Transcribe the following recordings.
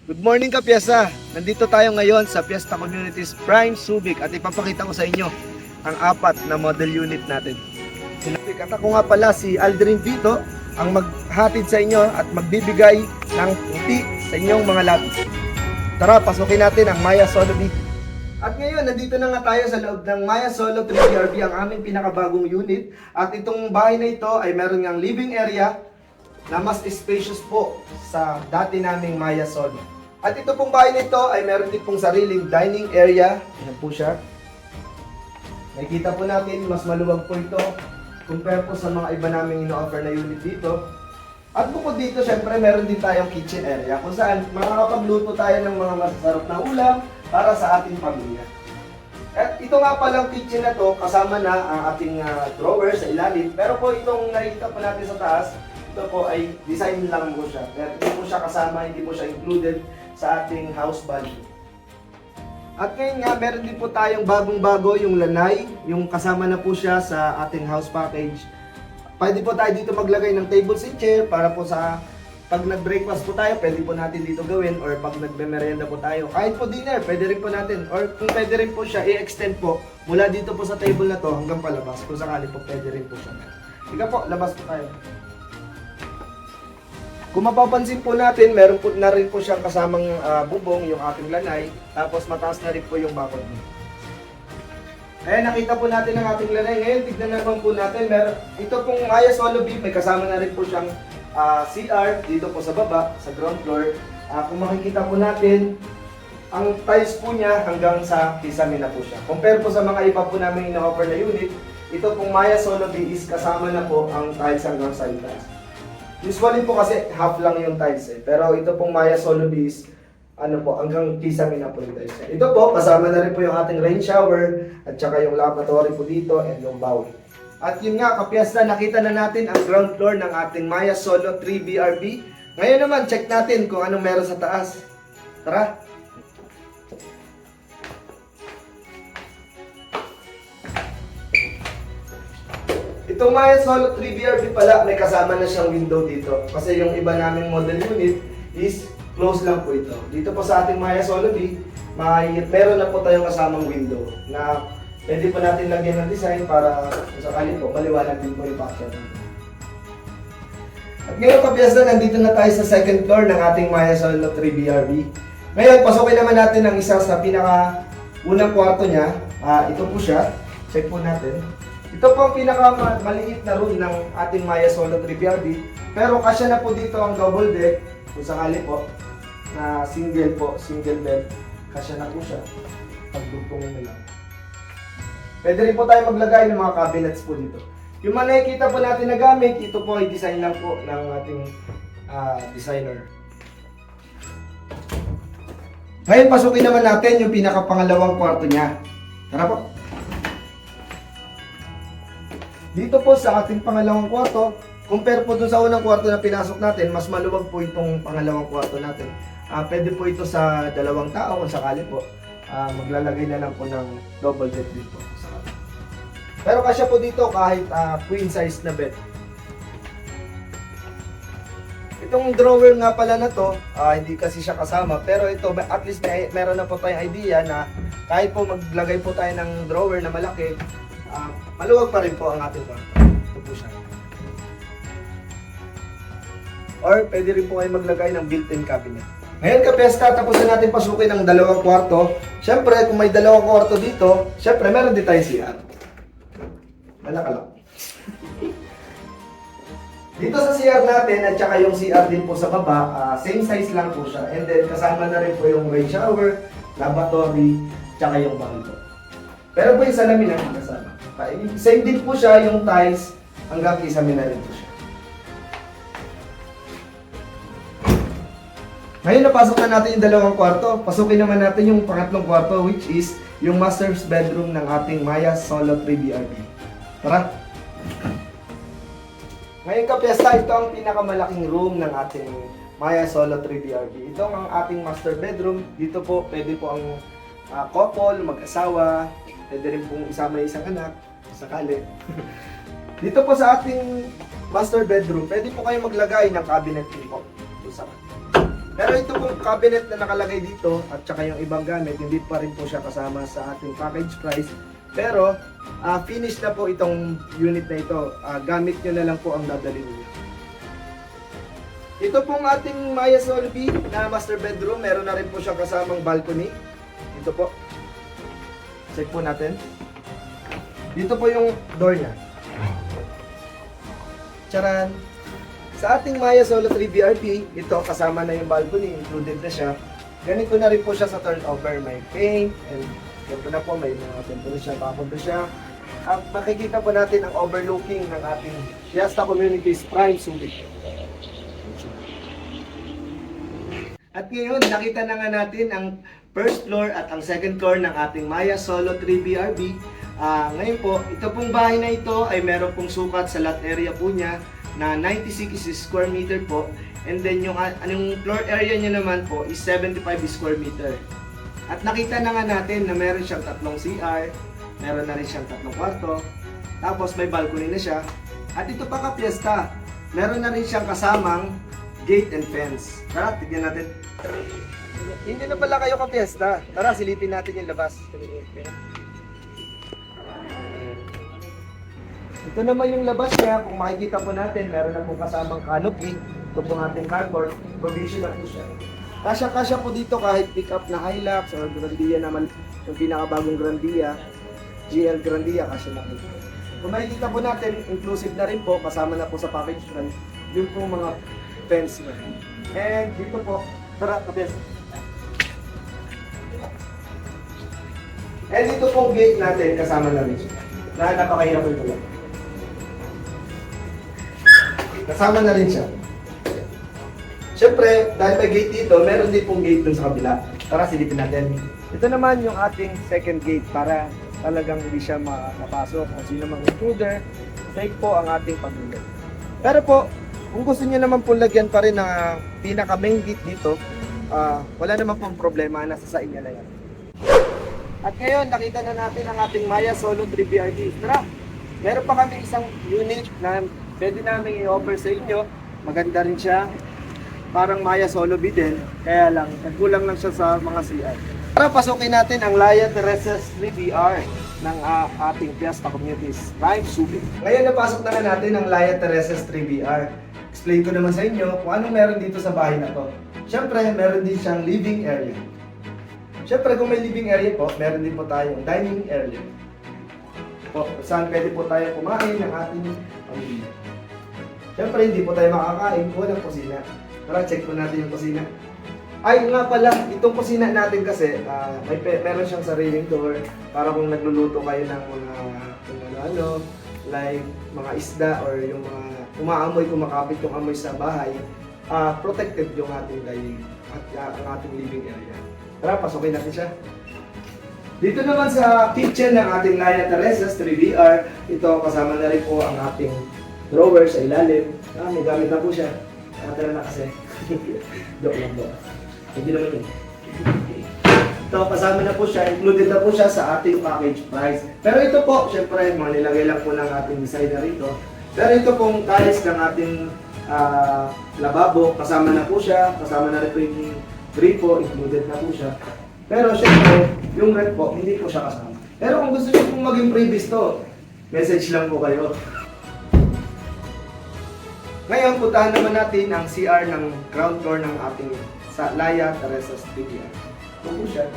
Good morning ka Piesta! Nandito tayo ngayon sa Fiesta Communities Prime Subic at ipapakita ko sa inyo ang apat na model unit natin. At ako nga pala si Aldrin Vito ang maghatid sa inyo at magbibigay ng puti sa inyong mga lot. Tara, pasukin natin ang Maya Solo B. At ngayon, nandito na nga tayo sa loob ng Maya Solo 3BRB, ang aming pinakabagong unit. At itong bahay na ito ay meron ngang living area na mas spacious po sa dati naming Maya Solo. At ito pong bahay na ito ay meron din pong sariling dining area. Ayan po siya. Nakikita po natin, mas maluwag po ito compare po sa mga iba naming ino-offer na unit dito. At bukod dito, syempre, meron din tayong kitchen area kung saan makakapagluto tayo ng mga masasarap na ulam para sa ating pamilya. At ito nga palang kitchen na to, kasama na ang ating drawer sa ilalim. Pero po itong nakikita po natin sa taas, ito po ay design lang po siya. Kaya hindi po siya kasama, hindi po siya included sa ating house value. At ngayon nga, meron din po tayong bagong-bago yung lanay, yung kasama na po siya sa ating house package. Pwede po tayo dito maglagay ng tables and chair para po sa pag nag-breakfast po tayo, pwede po natin dito gawin, or pag nagbe-merienda po tayo. Kahit po dinner, pwede rin po natin, or kung pwede rin po siya, i-extend po mula dito po sa table na to hanggang palabas. Kung sakali po, pwede rin po siya. Ika po, labas po tayo. Kung mapapansin po natin, meron po na rin po siyang kasamang bubong, yung ating lanay, tapos mataas na rin po yung bakod niya. Kaya nakita po natin ang ating lanay. Ngayon, tignan naman po natin, ito pong Maya Solo B, may kasama na rin po siyang CR dito po sa baba, sa ground floor. Kung makikita po natin, ang tiles po niya hanggang sa kisame na po siya. Compare po sa mga iba po namin ina-offer na unit, ito pong Maya Solo B is kasama na po ang tiles hanggang sa tiles. Usually po kasi half lang yung tiles pero ito pong Maya Solo B is hanggang kisame na po yung tiles. Ito po, kasama na rin po yung ating rain shower at saka yung lavatory po dito and yung bowl. At yun nga, kapiesta, nakita na natin ang ground floor ng ating Maya Solo 3BRB. Ngayon naman, check natin kung anong meron sa taas. Tara! Itong Maya Solo 3BRB pala, may kasama na siyang window dito. Kasi yung iba naming model unit is close lang po ito. Dito po sa ating Maya Solo B, meron na po tayong kasamang window na pwede po natin lagyan ng design para kung sakali po, maliwanag din po yung picture. At ngayon kapiasta, nandito na tayo sa second floor ng ating Maya Solo 3BRB. Ngayon, pasukin naman natin ang isa sa pinaka-unang kwarto niya. Ito po siya. Check po natin. Ito po ang pinaka-maliit na room ng ating Maya Solo 3BRB. Pero kasya na po dito ang double deck. Kung sakali po, na single bed. Kasya na po siya. Pagdugtongin na lang. Pwede rin po tayo maglagay ng mga cabinets po dito. Yung mga nakikita po natin na gamit, ito po ay design lang po ng ating designer. Ngayon, pasukin naman natin yung pinaka-pangalawang kwarto niya. Tara po. Dito po sa ating pangalawang kwarto, compare po dun sa unang kwarto na pinasok natin, mas maluwag po itong pangalawang kwarto natin. Pwede po ito sa dalawang tao kung sakali po. Maglalagay na lang po ng double bed dito. Pero kasya po dito kahit queen size na bed. Itong drawer nga pala na to, hindi kasi siya kasama, pero ito at least meron na po tayong idea na kahit po maglagay po tayo ng drawer na malaki, maluwag pa rin po ang ating kwarto. Ito po siya. Or pwede rin po kayo maglagay ng built-in cabinet. Ngayon kapiesta, tapos na natin pasukin ang dalawang kwarto. Siyempre, kung may dalawang kwarto dito, siyempre meron din tayong CR. Malakalak. Dito sa CR natin at saka yung CR din po sa baba, same size lang po siya. And then kasama na rin po yung rain shower, lavatory, tsaka yung bowl po. Pero po yung salamin ang kasama. Same din po siya, yung tiles hanggang kisame na rin po siya. Ngayon napasok na natin yung dalawang kwarto. Pasukin naman natin yung pangatlong kwarto, which is yung master's bedroom ng ating Maya Solo 3BRB. Tara! Ngayon kapiesta, ito ang pinakamalaking room ng ating Maya Solo 3BRB. Ito ang ating master bedroom. Dito po, pwede po ang couple, mag-asawa, pwede rin pong isama isang anak, sakali. Dito po sa ating master bedroom, pwede po kayo maglagay ng cabinet din po. Pero ito pong cabinet na nakalagay dito at saka yung ibang gamit, hindi pa rin po siya kasama sa ating package price. Pero finish na po itong unit na ito. Gamit nyo na lang po ang dadalhin niyo. Ito pong ating Maya Solvi na master bedroom. Meron na rin po siya kasamang balcony. Ito po. Check po natin. Dito po yung door niya. Charan! Sa ating Maya Solo 3 BRP, ito kasama na yung balcony, included na siya. Ganito na rin po siya sa turnover. May paint, and ganito na po, may mga temperature, papunto siya. At makikita po natin ang overlooking ng ating Fiesta Communities Prime Subic. At ngayon, nakita na nga natin ang first floor at ang second floor ng ating Maya Solo 3 BRB. Ngayon po, ito pong bahay na ito ay meron pong sukat sa lot area po niya na 96 square meter po, and then yung floor area niya naman po is 75 square meter. At nakita na nga natin na meron siyang tatlong CR, meron na rin siyang tatlong kwarto, tapos may balcony na siya. At ito pa ka-Fiesta, meron na rin siyang kasamang gate and fence. Tara, tignan natin. Hindi na pala kayo ka-Fiesta. Tara, silipin natin yung labas. Ito naman yung labas niya, kung makikita po natin, meron na pong kasamang canopy. Ito pong ating carport, provision na po siya. Kasya-kasya po dito kahit pick up na Hilux or Grandia naman, yung pinakabagong Grandia, GL Grandia, kasya na po. Kung makikita po natin, inclusive na rin po, kasama na po sa package run, yung pong mga fence na. And dito po, tara, kapes. And dito pong gate natin, kasama na rin siya. Napakahirap po ito lang. Kasama na rin siya. Siyempre, dahil may gate dito, meron din pong gate dun sa kabila. Tara, silipin natin. Ito naman yung ating second gate para talagang hindi siya makapasok. Kung sino mang intruder, safe po ang ating pag-ulit. Pero po, kung gusto niyo naman pong lagyan pa rin na pinaka-main gate dito, wala naman pong problema, nasa sa inyo na yan. At ngayon, nakita na natin ang ating Maya Solo 3 BRT. Tara, meron pa kami isang unit na pwede namin i-offer sa inyo. Maganda rin siya. Parang Maya Solo B din. Kaya lang, nagkulang lang siya sa mga CR. Tara, pasukin natin ang Laya Teresa 3BR ng ating Fiesta Communities Prime Subic. Ngayon, napasok na natin ang Laya Teresa 3BR. Explain ko naman sa inyo kung anong meron dito sa bahay na to. Siyempre, meron din siyang living area. Siyempre, kung may living area po, meron din po tayong dining area. Po, saan pwede po tayo kumain ng ating pamilya. Siyempre, hindi po tayo makakain kung walang kusina. Tara, check po natin yung kusina. Ay, nga pala, itong kusina natin kasi, meron siyang sariling door para kung nagluluto kayo ng mga, ano, like mga isda or yung mga umaamoy, kumakapit yung amoy sa bahay, protected yung ating dining at ang ating living area. Tara, pasukin natin siya. Dito naman sa kitchen ng ating Laya Teresa 3BR, ito kasama na rin po ang ating drawer sa ilalim. May gamit na po siya. Nakatira na kasi. Joke lang po. Hindi naman yun. Ito, kasama na po siya. Included na po siya sa ating package price. Pero ito po, syempre, mga nilagay lang po ng ating designer rito. Pero ito pong tiles ng ating lababo, kasama na po siya. Kasama na rin po yung gripo, included na po siya. Pero syempre, yung ref po, hindi po siya kasama. Pero kung gusto niyo pong maging previous to, message lang po kayo. Ngayon, puntahan naman natin ang CR ng ground floor ng ating sa Laya Teresa Studio. Ito po siya.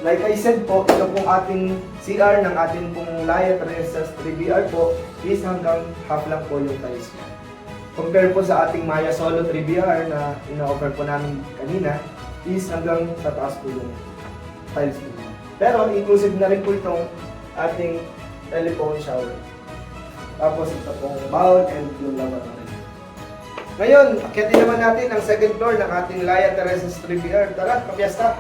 Like I said po, ito pong ating CR ng ating pong Laya Teresa 3BR po is hanggang half lang po yung tiles niya. Compare po sa ating Maya Solo 3BR na ina-offer po namin kanina is hanggang sa taas po yung tiles po. Pero inclusive na rin po itong ating telephone shower. Tapos ito pong bowl and yung lavatory. Ngayon, akyatin naman natin ang second floor ng ating Laya Teresa 3BR. Tara, kapiesta!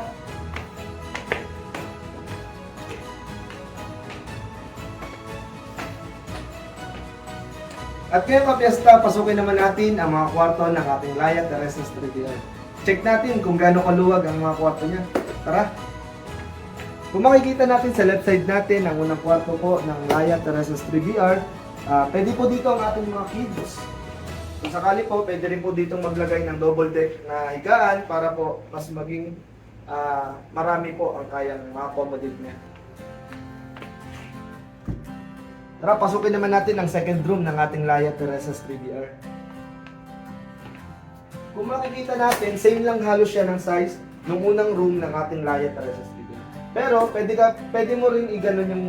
At ngayon kapiesta, pasukin naman natin ang mga kwarto ng ating Laya Teresa 3BR. Check natin kung gaano kaluwag ang mga kwarto niya. Tara! Kung makikita natin sa left side natin, ang unang kwarto po ng Laya Teresa 3BR, pwede po dito ang ating mga kids. Kung sakali po, pwede rin po ditong maglagay ng double deck na higaan para po mas maging marami po ang kayang ma-accommodate niya. Tara, pasukin naman natin ang second room ng ating Laya Teresa's 3BR. Kung makikita natin, same lang halos siya ng size nung unang room ng ating Laya Teresa's 3BR. Pero pwede mo rin iganon yung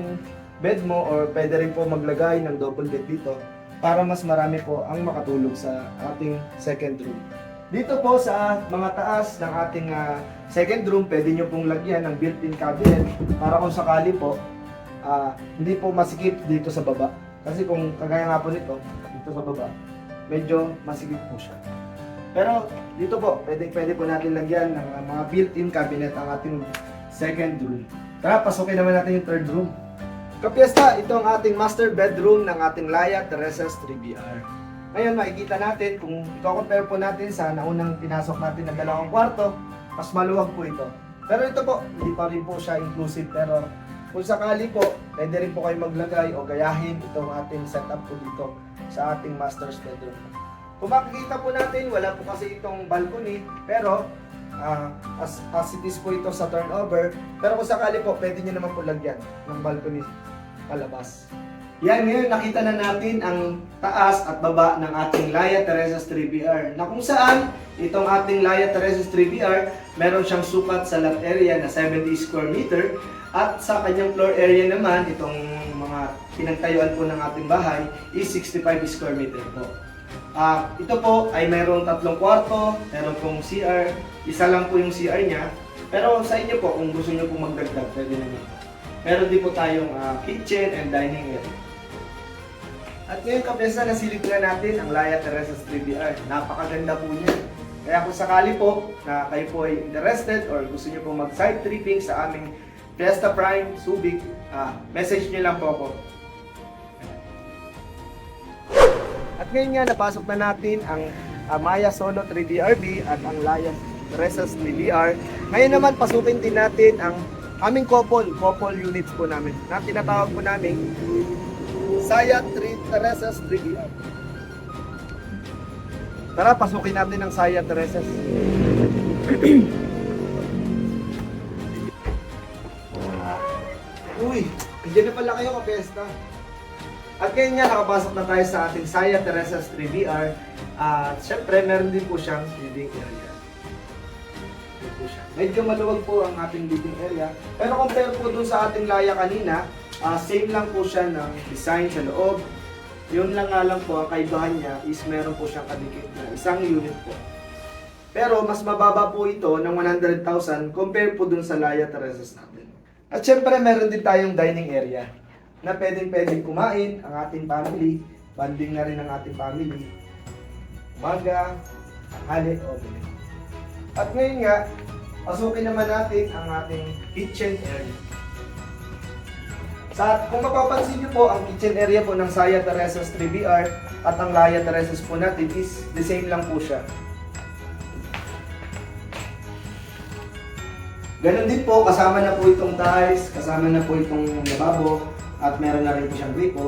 bed mo or pwede rin po maglagay ng double bed dito para mas marami po ang makatulog sa ating second room. Dito po sa mga taas ng ating second room, pwede nyo pong lagyan ng built-in cabinet para kung sakali po, hindi po masikip dito sa baba. Kasi kung kagaya nga po nito, dito sa baba, medyo masikip po siya. Pero dito po, pwede po natin lagyan ng mga built-in cabinet ang ating second room. Tara, pasukin naman natin yung third room. Kapiesta, ito ang ating master bedroom ng ating Laya Teresa's 3BR. Ngayon, makikita natin, kung i-compare po natin sa naunang pinasok natin ng dalawang kwarto, mas maluwag po ito. Pero ito po, hindi pa rin po siya inclusive. Pero kung sakali po, pwede rin po kayo maglagay o gayahin itong ating setup po dito sa ating master's bedroom. Kung makikita po natin, wala po kasi itong balcony, pero as it is po ito sa turnover. Pero kung sakali po, pwede nyo naman po lagyan ng balcony palabas. Yan, ngayon nakita na natin ang taas at baba ng ating Laya Teresa's 3BR, na kung saan itong ating Laya Teresa's 3BR meron siyang sukat sa lot area na 70 square meter at sa kanyang floor area naman, itong mga pinagtayuan po ng ating bahay is 65 square meter po. Ito po ay mayroong 3 kwarto, meron pong CR, isa lang po yung CR niya, pero sa inyo po kung gusto niyo pong magdagdag, pwede naman. Meron din po tayong kitchen and dining area. At ngayon kapiesta, nasilip na natin ang Laya Teresa's 3BR. Napakaganda po niya. Kaya kung sakali po na kayo po ay interested or gusto niyo po mag-side tripping sa aming Fiesta Prime Subic, message niyo lang po ako. At ngayon nga, napasok na natin ang Maya Solo 3BRB at ang Laya Teresa's 3BR. Ngayon naman, pasukin din natin ang aming couple units po namin na tinatawag po namin Saya Teresa's 3BR. Tara, pasukin natin ang Saya Teresa's. Uy, nandiyan na pala kayo kapiesta. At ngayon nga, nakapasok na tayo sa ating Saya Teresa's 3BR. At syempre, meron din po siyang living area. Medyo maluwag po ang ating living area. Pero compare po dun sa ating Laya kanina, same lang po siya ng design sa loob. Yun lang nga lang po, ang kaibahan niya is meron po siyang kadikit na isang unit po. Pero mas mababa po ito ng 100,000 compare po dun sa Laya Teresa's natin. At syempre, meron din tayong dining area na pwedeng kumain ang ating family. Banding na rin ang ating family. Umaga, tanghali, o gabi. At ngayon nga, pasukin naman natin ang ating kitchen area. Kung mapapansin niyo po, ang kitchen area po ng Saya Teresa's 3BR at ang Laya Teresa's po natin is the same lang po siya. Ganon din po, kasama na po itong tiles, kasama na po itong lababo, at meron na rin po siyang gripo.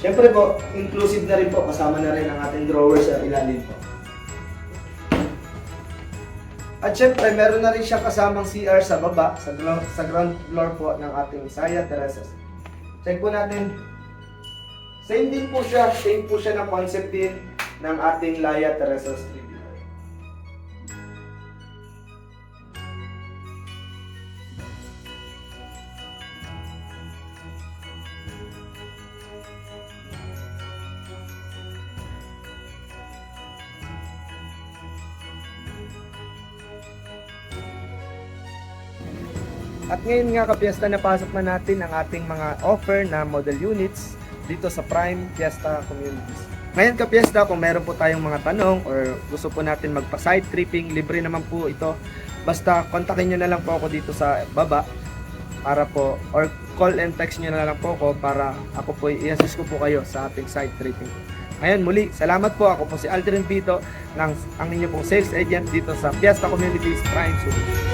Siyempre po, inclusive na rin po, kasama na rin ang ating drawer sa ilalim po. At syempre, meron na rin siyang kasamang CR sa baba, sa ground floor po ng ating Saya Teresa's. Check po natin. Same din po siya, same po siya ng concept din ng ating Laya Teresa's 3BR. At ngayon nga kapiesta, napasok na natin ang ating mga offer na model units dito sa Prime Fiesta Communities. Ngayon kapiesta, kung meron po tayong mga tanong or gusto po natin magpa-side tripping, libre naman po ito. Basta kontakin nyo na lang po ako dito sa baba para po, or call and text nyo na lang po ako para ako po i-assist ko po kayo sa ating side tripping. Ngayon muli, salamat po. Ako po si Aldrin Vito, ang inyo pong sales agent dito sa Fiesta Communities Prime Subic.